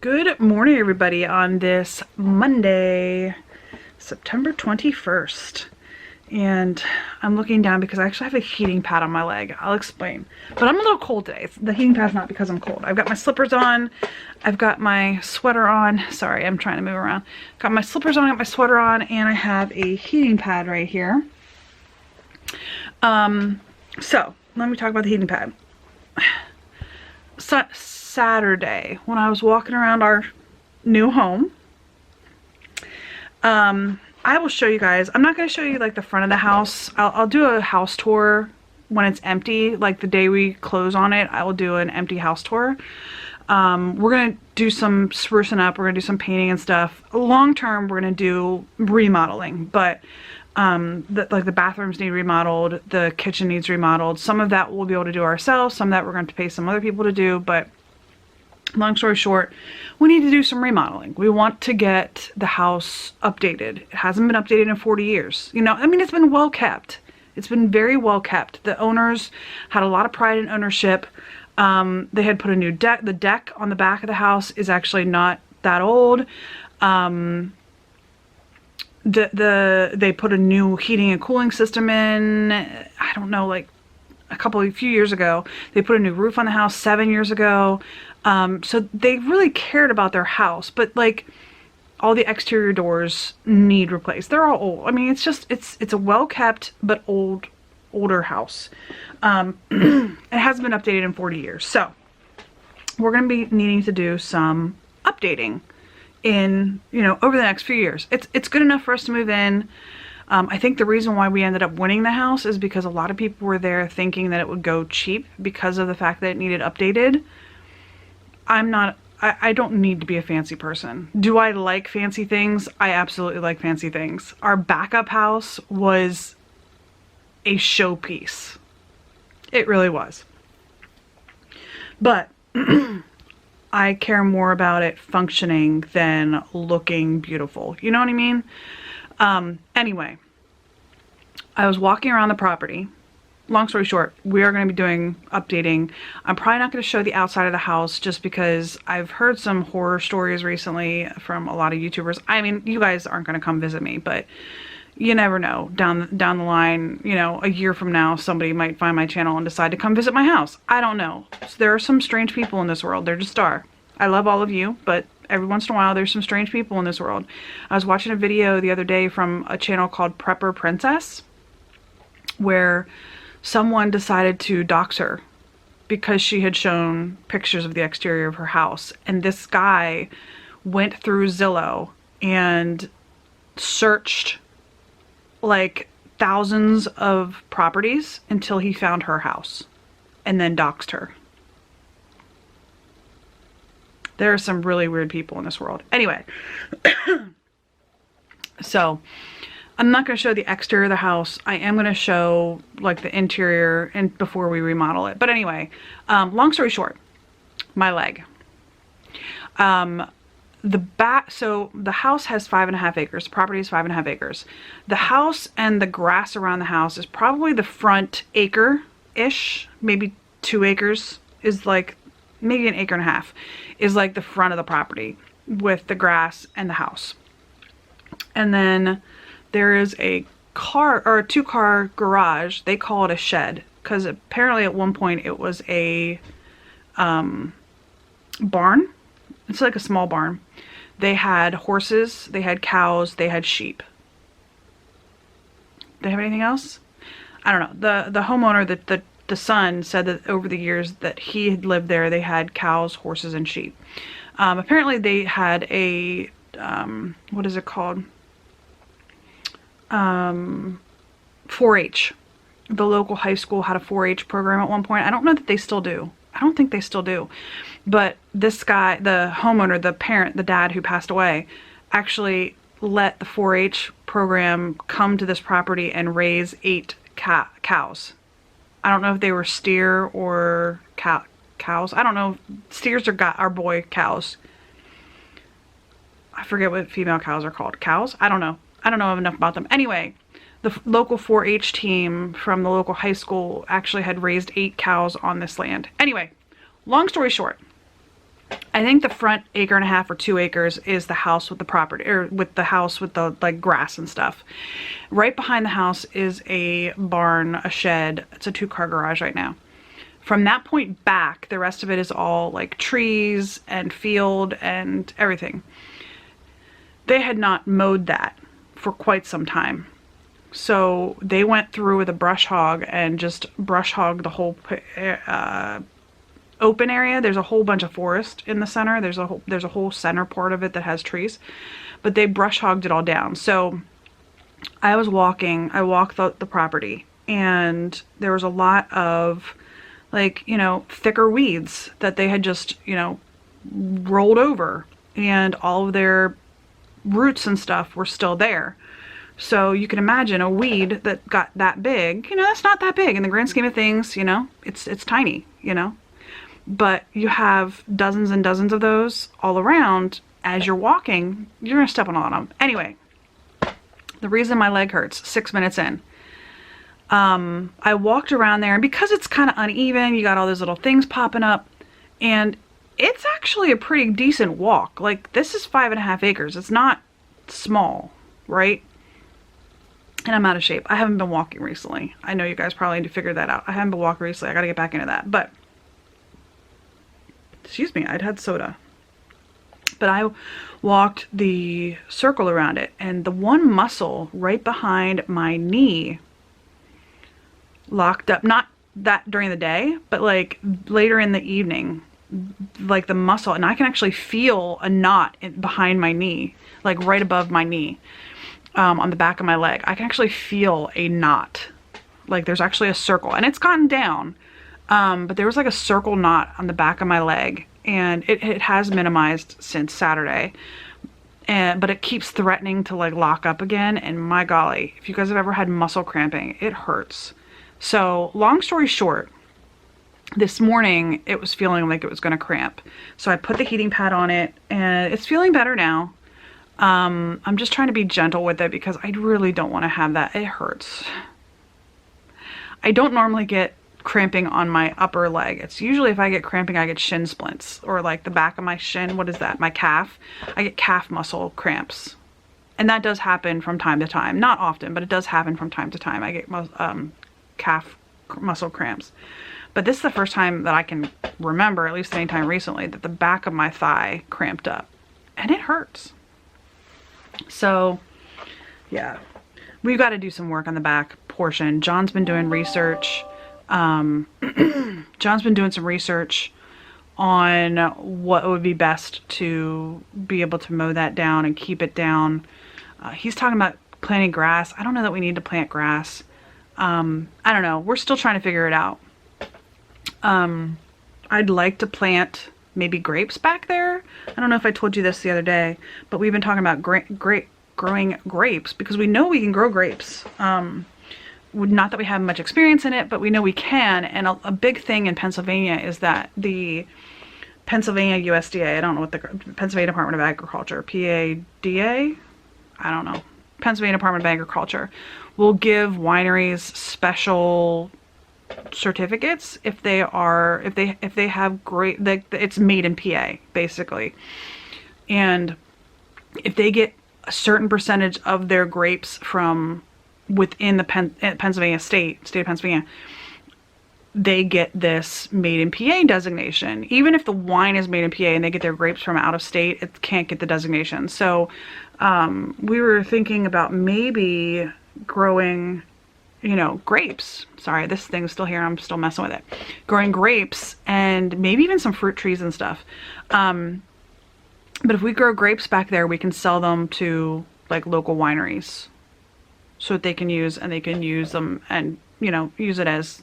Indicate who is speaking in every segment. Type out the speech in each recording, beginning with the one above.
Speaker 1: Good morning, everybody, on this Monday, September 21st. And I'm looking down because I actually have a heating pad on my leg. I'll explain. But I'm a little cold today. The heating pad's not because I'm cold. I've got my slippers on. I've got my sweater on. Sorry, I'm trying to move around. Got my slippers on, got my sweater on, and I have a heating pad right here. So let me talk about the heating pad. Saturday, when I was walking around our new home, I will show you guys. I'm not going to show you like the front of the house. I'll do a house tour when it's empty. Like the day we close on it, I will do an empty house tour. We're going to do some sprucing up. We're going to do some painting and stuff. Long term, we're going to do remodeling, but like the bathrooms need remodeled, the kitchen needs remodeled. Some of that we'll be able to do ourselves. Some of that we're going to pay some other people to do, but long story short, we need to do some remodeling. We want to get the house updated. It hasn't been updated in 40 years. You know, I mean, it's been well kept. It's been very well kept. The owners had a lot of pride in ownership. They had put a new deck. The deck on the back of the house is actually not that old. They put a new heating and cooling system in, I don't know, like a few years ago. They put a new roof on the house 7 years ago. So they really cared about their house, but like all the exterior doors need replaced. They're all old. I mean, it's a well-kept but older house. It hasn't been updated in 40 years. So we're going to be needing to do some updating in, over the next few years. It's good enough for us to move in. I think the reason why we ended up winning the house is because a lot of people were there thinking that it would go cheap because of the fact that it needed updated. I don't need to be a fancy person. Do I like fancy things? I absolutely like fancy things. Our backup house was a showpiece. It really was. But I care more about it functioning than looking beautiful. You know what I mean? Anyway, I was walking around the property. Long story short, we are going to be doing updating. I'm probably not going to show the outside of the house just because I've heard some horror stories recently from a lot of YouTubers. I mean, you guys aren't going to come visit me, but you never know. Down the line, a year from now, somebody might find my channel and decide to come visit my house. I don't know. So there are some strange people in this world. There just are. I love all of you, but every once in a while, there's some strange people in this world. I was watching a video the other day from a channel called Prepper Princess, where someone decided to dox her because she had shown pictures of the exterior of her house. And this guy went through Zillow and searched like thousands of properties until he found her house and then doxed her. There are some really weird people in this world. Anyway, so I'm not going to show the exterior of the house. I am going to show like the interior and before we remodel it. But anyway, long story short, my leg. So the house has 5.5 acres. The property is 5.5 acres. The house and the grass around the house is probably the front acre-ish, maybe 2 acres is like, maybe 1.5 acres is like the front of the property with the grass and the house. And then there is a car or a 2-car garage. They call it a shed because apparently at one point it was a barn. It's like a small barn. They had horses, they had cows, they had sheep. They have anything else? I don't know. The homeowner, the son said that over the years that he had lived there, they had cows, horses, and sheep. Apparently they had a, what is it called? 4-H. The local high school had a 4-H program at one point. I don't know that they still do. I don't think they still do. But this guy, the homeowner, the parent, the dad who passed away, actually let the 4-H program come to this property and raise 8 cows. I don't know if they were steer or cows. I don't know. Steers are boy cows. I forget what female cows are called. Cows? I don't know. I don't know enough about them. Anyway, the local 4-H team from the local high school actually had raised 8 cows on this land. Anyway, long story short, I think the front 1.5 or 2 acres is the house with the property, or with the house with the like grass and stuff. Right behind the house is a barn, a shed. It's a 2-car garage right now. From that point back, the rest of it is all like trees and field and everything. They had not mowed that for quite some time. So they went through with a brush hog and just brush hogged the whole open area. There's a whole bunch of forest in the center. There's a whole center part of it that has trees, but they brush hogged it all down. So I walked the property, and there was a lot of like, you know, thicker weeds that they had just, you know, rolled over, and all of their roots and stuff were still there. So you can imagine a weed that got that big, you know, that's not that big in the grand scheme of things, you know, it's tiny, you know, but you have dozens and dozens of those all around. As you're walking, you're gonna step on them. Anyway, the reason my leg hurts 6 minutes in, I walked around there, and because it's kind of uneven, you got all those little things popping up, and it's actually a pretty decent walk. Like, this is 5.5 acres. It's not small, right? And I'm out of shape. I haven't been walking recently. I know you guys probably need to figure that out. I haven't been walking recently. I got to get back into that. But, excuse me, I'd had soda. But I walked the circle around it, and the one muscle right behind my knee locked up. Not that during the day, but like later in the evening, like the muscle, and I can actually feel a knot behind my knee, like right above my knee, on the back of my leg. I can actually feel a knot. Like there's actually a circle, and it's gotten down, but there was like a circle knot on the back of my leg, and it has minimized since Saturday, but it keeps threatening to like lock up again. And my golly, if you guys have ever had muscle cramping, it hurts. So long story short, this morning it was feeling like it was going to cramp. So I put the heating pad on it, and it's feeling better now. I'm just trying to be gentle with it because I really don't want to have that. It hurts. I don't normally get cramping on my upper leg. It's usually if I get cramping, I get shin splints, or like the back of my shin. What is that? My calf. I get calf muscle cramps. And that does happen from time to time. Not often, but it does happen from time to time. I get calf muscle cramps. But this is the first time that I can remember, at least any time recently, that the back of my thigh cramped up. And it hurts. So, yeah. We've got to do some work on the back portion. John's been doing research. John's been doing some research on what would be best to be able to mow that down and keep it down. He's talking about planting grass. I don't know that we need to plant grass. I don't know. We're still trying to figure it out. I'd like to plant maybe grapes back there. I don't know if I told you this the other day, but we've been talking about growing grapes because we know we can grow grapes. Not that we have much experience in it, but we know we can. And a big thing in Pennsylvania is that the Pennsylvania USDA, I don't know what the Pennsylvania Department of Agriculture, PADA, I don't know, Pennsylvania Department of Agriculture will give wineries special certificates if they have great, it's made in PA basically, and if they get a certain percentage of their grapes from within the Pennsylvania state of Pennsylvania, they get this made in PA designation. Even if the wine is made in PA and they get their grapes from out of state, it can't get the designation. So we were thinking about maybe growing, you know, grapes. Sorry, this thing's still here. I'm still messing with it. Growing grapes and maybe even some fruit trees and stuff. But if we grow grapes back there, we can sell them to like local wineries so that they can use, and they can use them and, you know, use it as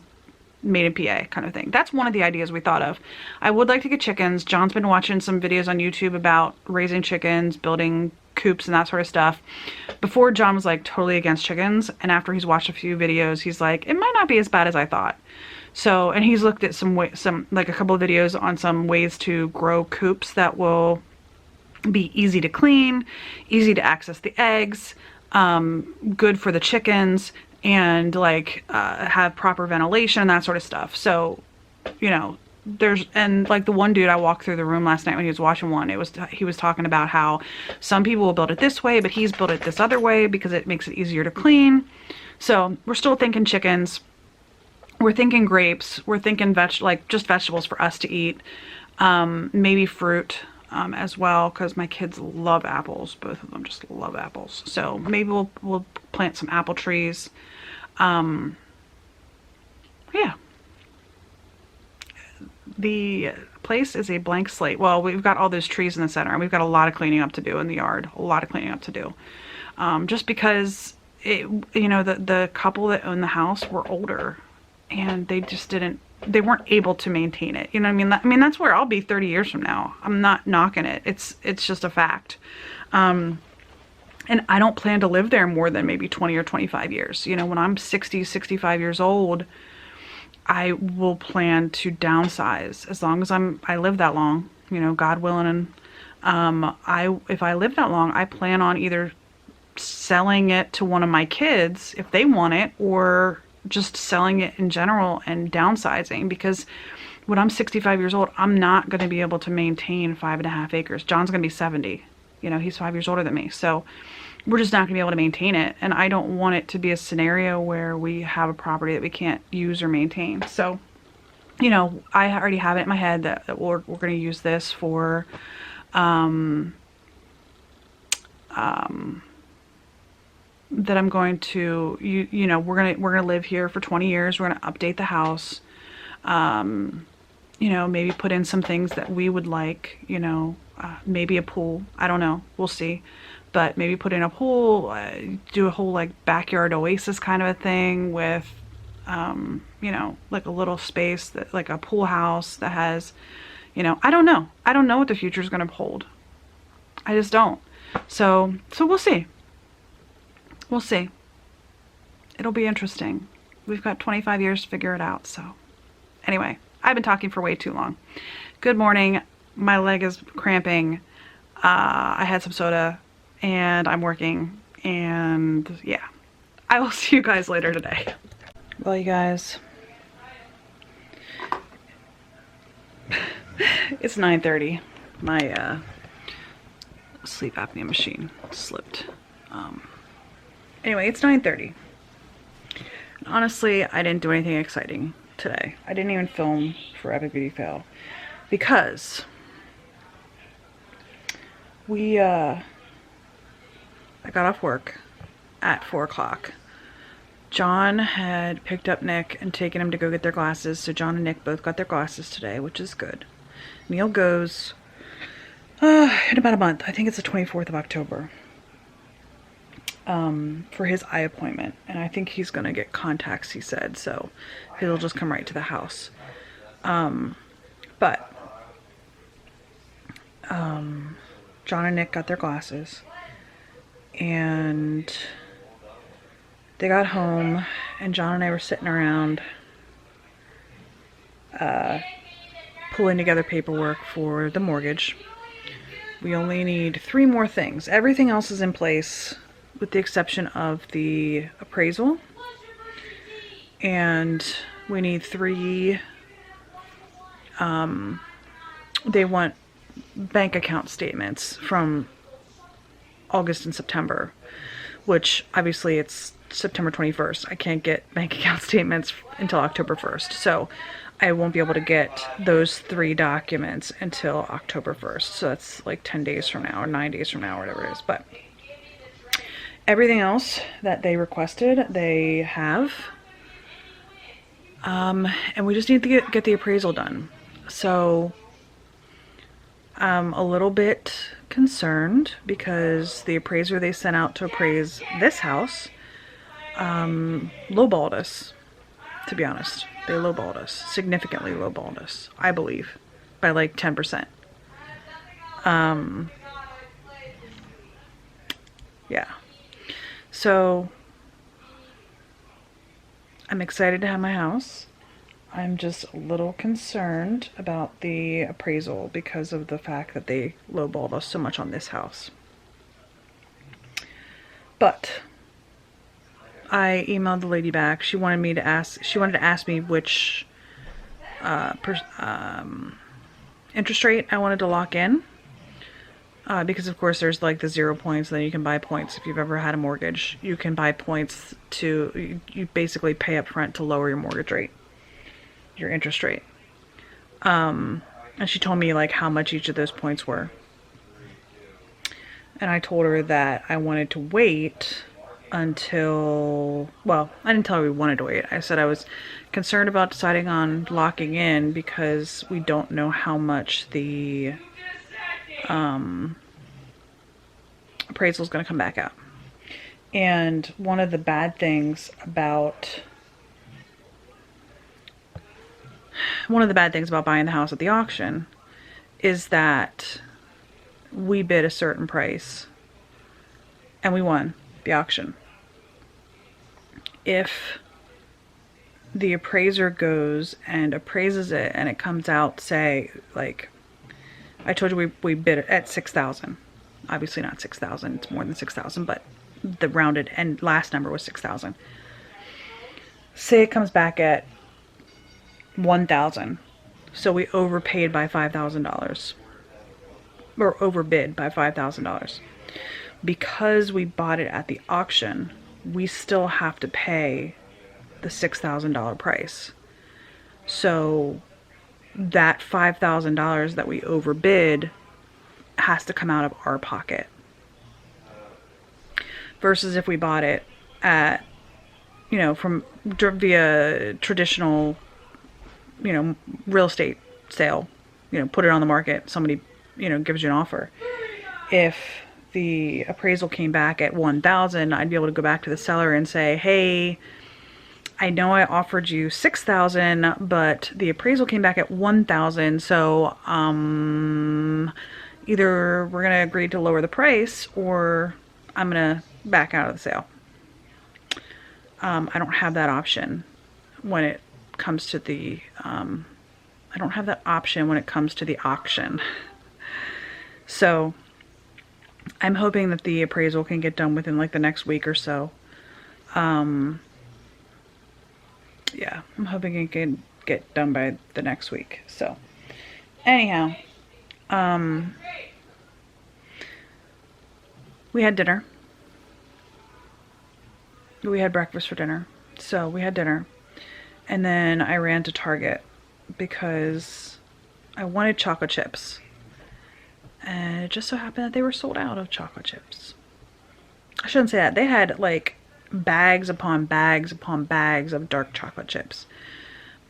Speaker 1: made in PA kind of thing. That's one of the ideas we thought of. I would like to get chickens. John's been watching some videos on YouTube about raising chickens, building coops and that sort of stuff. Before, John was like totally against chickens, and after he's watched a few videos, he's like, it might not be as bad as I thought. So, and he's looked at some like a couple of videos on some ways to grow coops that will be easy to clean, easy to access the eggs, good for the chickens, and like have proper ventilation and that sort of stuff. So, you know, and like the one dude I walked through the room last night when he was watching one, he was talking about how some people will build it this way, but he's built it this other way because it makes it easier to clean. So we're still thinking chickens. We're thinking grapes. We're thinking like just vegetables for us to eat. Maybe fruit as well, because my kids love apples. Both of them just love apples. So maybe we'll plant some apple trees. Yeah. The place is a blank slate. Well, we've got all those trees in the center, and we've got a lot of cleaning up to do in the yard. A lot of cleaning up to do. Just because the couple that owned the house were older, and they weren't able to maintain it. You know what I mean? That's where I'll be 30 years from now. I'm not knocking it. It's just a fact. And I don't plan to live there more than maybe 20 or 25 years. You know, when I'm 60, 65 years old, I will plan to downsize as long as I live that long, you know, God willing. And if I live that long, I plan on either selling it to one of my kids if they want it, or just selling it in general and downsizing, because when I'm 65 years old, I'm not going to be able to maintain 5.5 acres. John's going to be 70. You know, he's 5 years older than me. So we're just not going to be able to maintain it. And I don't want it to be a scenario where we have a property that we can't use or maintain. So, you know, I already have it in my head that we're going to use this for, that I'm going to, you know, we're going to live here for 20 years. We're going to update the house. You know, maybe put in some things that we would like, you know, maybe a pool. I don't know. We'll see. But maybe put in a pool, do a whole like backyard oasis kind of a thing with, you know, like a little space that like a pool house that has, you know, I don't know. I don't know what the future is going to hold. I just don't. So we'll see. We'll see. It'll be interesting. We've got 25 years to figure it out. So anyway, I've been talking for way too long. Good morning. My leg is cramping. I had some soda and I'm working, and yeah, I will see you guys later today. Well, you guys, it's 9:30. My sleep apnea machine slipped. Anyway, it's 9:30. Honestly, I didn't do anything exciting today. I didn't even film for Epic Beauty Fail because I got off work at 4 o'clock. John had picked up Nick and taken him to go get their glasses, so John and Nick both got their glasses today, which is good. Neil goes in about a month. I think it's the 24th of October. For his eye appointment, and I think he's gonna get contacts, he said, so he'll just come right to the house. But John and Nick got their glasses, and they got home, and John and I were sitting around pulling together paperwork for the mortgage. We only need 3 more things. Everything else is in place, with the exception of the appraisal, and we need 3, they want bank account statements from August and September, which obviously it's September 21st. I can't get bank account statements until October 1st, so I won't be able to get those 3 documents until October 1st, so that's like 10 days from now or 9 days from now or whatever it is. But everything else that they requested, they have. And we just need to get the appraisal done. So I'm a little bit concerned because the appraiser they sent out to appraise this house lowballed us, to be honest. They lowballed us, significantly lowballed us, I believe, by like 10%. Yeah. So I'm excited to have my house. I'm just a little concerned about the appraisal because of the fact that they lowballed us so much on this house. But I emailed the lady back. She wanted to ask me which interest rate I wanted to lock in. Because of course there's like the 0 points, and then you can buy points. If you've ever had a mortgage, you can buy points to, you basically pay up front to lower your mortgage rate, your interest rate. And she told me like how much each of those points were. And I told her that I wanted to wait until, well, I didn't tell her we wanted to wait. I said I was concerned about deciding on locking in because we don't know how much the appraisal is going to come back out. And one of the bad things about buying the house at the auction is that we bid a certain price and we won the auction. If the appraiser goes and appraises it and it comes out, say, like, I told you we bid it at 6,000. Obviously not 6,000, it's more than 6,000, but the rounded and last number was 6,000. Say it comes back at 1,000. So we overpaid by $5,000. Or overbid by $5,000. Because we bought it at the auction, we still have to pay the $6,000 price. So that $5,000 that we overbid has to come out of our pocket. Versus if we bought it at, you know, via traditional, you know, real estate sale, you know, put it on the market, somebody, you know, gives you an offer. If the appraisal came back at 1,000, I'd be able to go back to the seller and say, hey, I know I offered you 6,000, but the appraisal came back at 1,000, so either we're gonna agree to lower the price or I'm gonna back out of the sale. I don't have that option when it comes to the auction. So I'm hoping that the appraisal can get done within like the next week or so. Yeah, I'm hoping it can get done by the next week. So anyhow, we had dinner. We had breakfast for dinner. So we had dinner. And then I ran to Target because I wanted chocolate chips. And it just so happened that they were sold out of chocolate chips. I shouldn't say that. They had like bags upon bags upon bags of dark chocolate chips.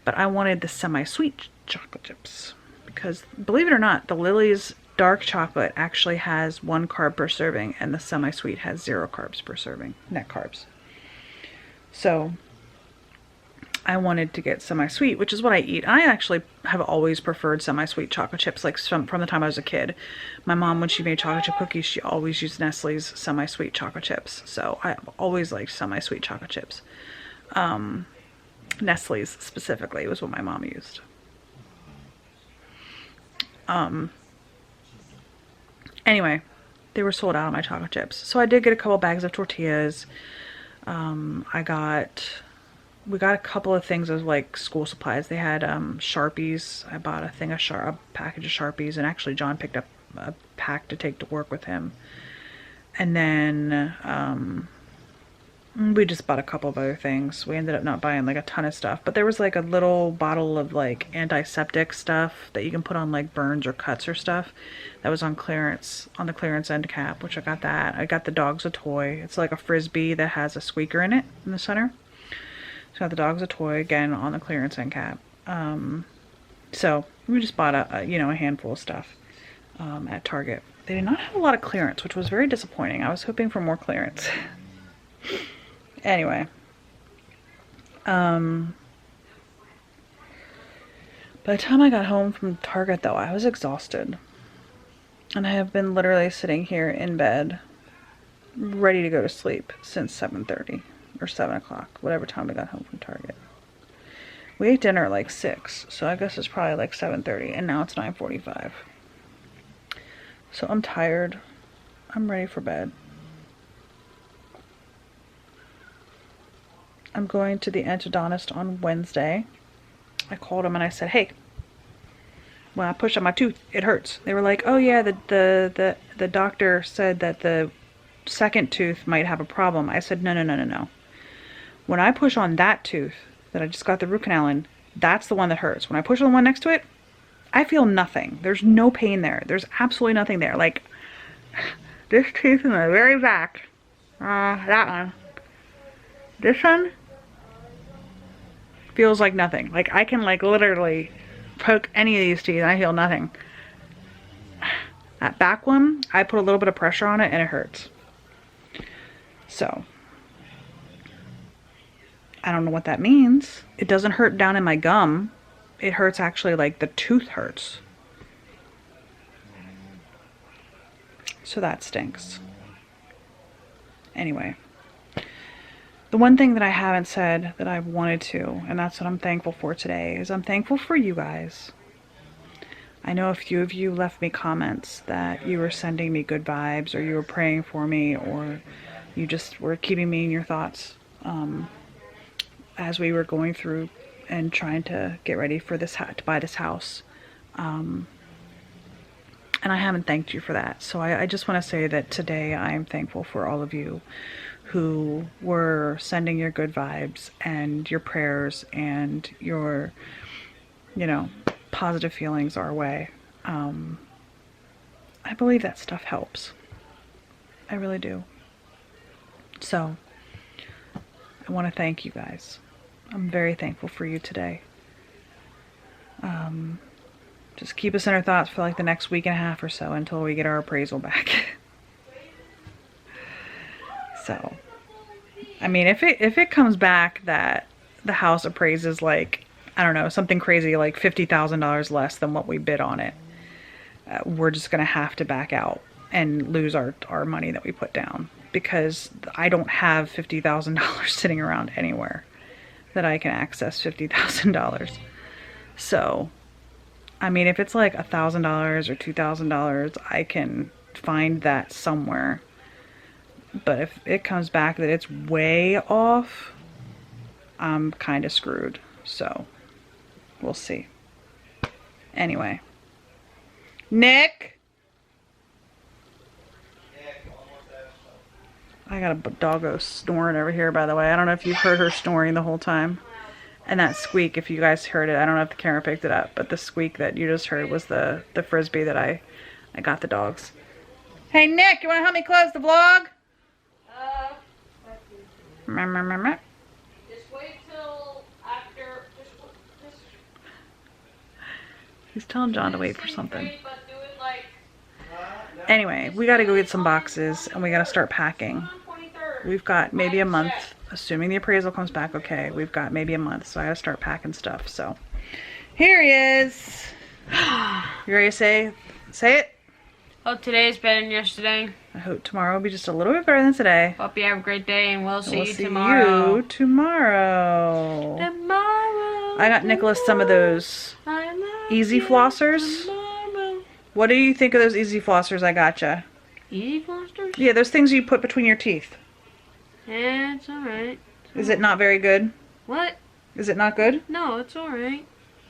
Speaker 1: But I wanted the semi-sweet chocolate chips. Because, believe it or not, the Lily's dark chocolate actually has 1 carb per serving. And the semi-sweet has 0 carbs per serving. Net carbs. So I wanted to get semi-sweet, which is what I eat. I actually have always preferred semi-sweet chocolate chips, like from the time I was a kid. My mom, when she made chocolate chip cookies, she always used Nestle's semi-sweet chocolate chips. So I've always liked semi-sweet chocolate chips. Nestle's specifically was what my mom used. Anyway, they were sold out of my chocolate chips. So I did get a couple bags of tortillas. We got a couple of things of like school supplies. They had Sharpies. I bought a package of Sharpies, and actually John picked up a pack to take to work with him. And then we just bought a couple of other things. We ended up not buying like a ton of stuff, but there was like a little bottle of like antiseptic stuff that you can put on like burns or cuts or stuff that was on clearance, on the clearance end cap, which I got that. I got the dogs a toy. It's like a Frisbee that has a squeaker in it in the center. So I got the dogs a toy, again on the clearance end cap. So we just bought a handful of stuff at Target. They did not have a lot of clearance, which was very disappointing. I was hoping for more clearance. Anyway, by the time I got home from Target though, I was exhausted. And I have been literally sitting here in bed, ready to go to sleep since 7:30 or 7 o'clock, whatever time we got home from Target. We ate dinner at like 6, so I guess it's probably like 7:30, and now it's 9:45. So I'm tired. I'm ready for bed. I'm going to the endodontist on Wednesday. I called them and I said, hey, when I push on my tooth, it hurts. They were like, oh yeah, the doctor said that the second tooth might have a problem. I said, no, no, no, no, no. When I push on that tooth that I just got the root canal in, that's the one that hurts. When I push on the one next to it, I feel nothing. There's no pain there. There's absolutely nothing there. Like, this tooth in the very back, that one, this one feels like nothing. Like, I can like literally poke any of these teeth and I feel nothing. That back one, I put a little bit of pressure on it and it hurts. So, I don't know what that means. It doesn't hurt down in my gum. It hurts actually like the tooth hurts. So that stinks. Anyway. The one thing that I haven't said that I've wanted to, and that's what I'm thankful for today, is I'm thankful for you guys. I know a few of you left me comments that you were sending me good vibes, or you were praying for me, or you just were keeping me in your thoughts as we were going through and trying to get ready for this to buy this house. And I haven't thanked you for that. So I just want to say that today I am thankful for all of you who were sending your good vibes and your prayers and your, you know, positive feelings our way. I believe that stuff helps. I really do. So, I want to thank you guys. I'm very thankful for you today. Just keep us in our thoughts for like the next week and a half or so until we get our appraisal back. So, I mean, if it comes back that the house appraises like, I don't know, something crazy like $50,000 less than what we bid on it, we're just gonna have to back out and lose our money that we put down, because I don't have $50,000 sitting around anywhere that I can access $50,000. So, I mean, if it's like $1,000 or $2,000, I can find that somewhere. But if it comes back that it's way off, I'm kind of screwed. So, we'll see. Anyway. Nick! I got a doggo snoring over here, by the way. I don't know if you've heard her snoring the whole time. And that squeak, if you guys heard it, I don't know if the camera picked it up, but the squeak that you just heard was the Frisbee that I got the dogs. Hey Nick, you want to help me close the vlog?
Speaker 2: Just wait till after.
Speaker 1: He's telling John to wait for something. Anyway, we gotta go get some boxes and we gotta start packing. We've got maybe a month, assuming the appraisal comes back okay. We've got maybe a month, so I gotta start packing stuff. So here he is. You ready to say it?
Speaker 2: Hope today is better than yesterday.
Speaker 1: I hope tomorrow will be just a little bit better than today.
Speaker 2: Hope you have a great day, and we'll see you
Speaker 1: tomorrow.
Speaker 2: Tomorrow.
Speaker 1: I got Nicholas some of those Easy Flossers. What do you think of those Easy Flossers I gotcha?
Speaker 2: Easy Flossers?
Speaker 1: Yeah, those things you put between your teeth.
Speaker 2: Yeah, it's alright.
Speaker 1: Is it not very good?
Speaker 2: What?
Speaker 1: Is it not good?
Speaker 2: No, it's alright.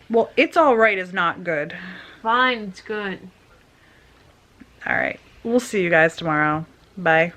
Speaker 1: Well, it's alright is not good.
Speaker 2: Fine, it's good.
Speaker 1: Alright. We'll see you guys tomorrow. Bye.